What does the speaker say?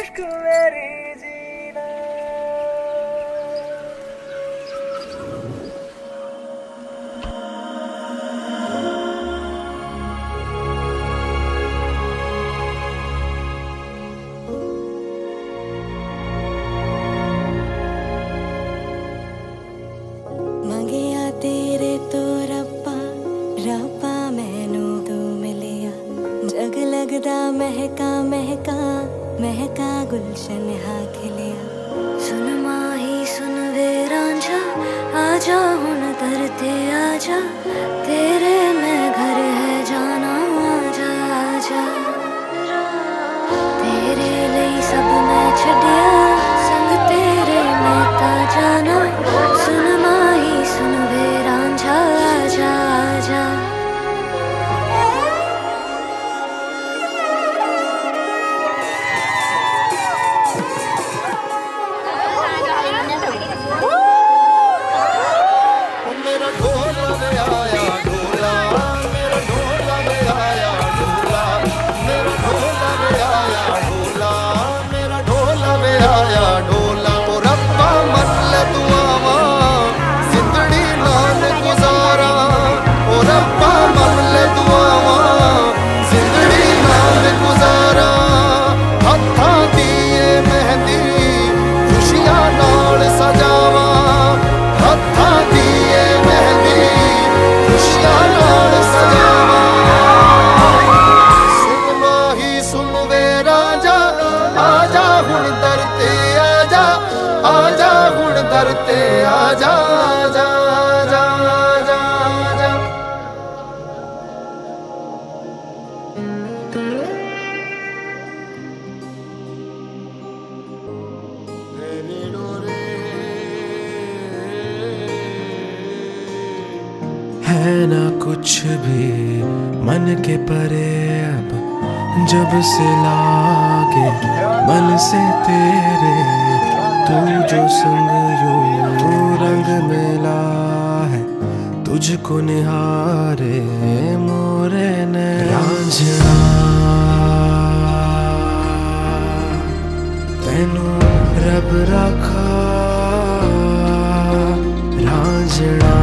इश्क मेरी जीना। मंगिया तेरे तो रब्बा रब्बा मैनू तू मिलिया, जग लगदा महका महका महका गुलशन हा खिलिया। सुन माही सुन वे रांझा, आजा हुन धरते आजा, तेरे मैं घर है जाना, आजा आजा। तेरे लिए सब मैं छड़िया, संग तेरे मैं ता जाना। सुन माही सुन वे रांझा, आजा आजा। मेरा ढोला वे आया ढोला, मेरा ढोला वे आया ढोला, मेरा ढोला वे आया ढोला, मेरा ढोला वे आया ढोला। ओ रब्बा मन ले दुआवा, जिंदड़ी नाल गुजारा। ओ रब्बा मन ले दुआवा, जिंदड़ी नाल गुजारा। हत्थां दी मेहंदी खुशियां नाल सजावा, हत्थां दी मेहंदी खुशियां नाल सजावा। सुन माही सुन वे राजा, आजा हुण दर ते आजा, आजा हुण दर ते आजा, आजा आजा आजा आजा। है ना कुछ भी मन के परे अब, जब से लागे मन से तेरे, तू जो संग यूं रंग मिला है, तुझको निहारे मोरे ने रांझना। तेनू रब रखा रांझना।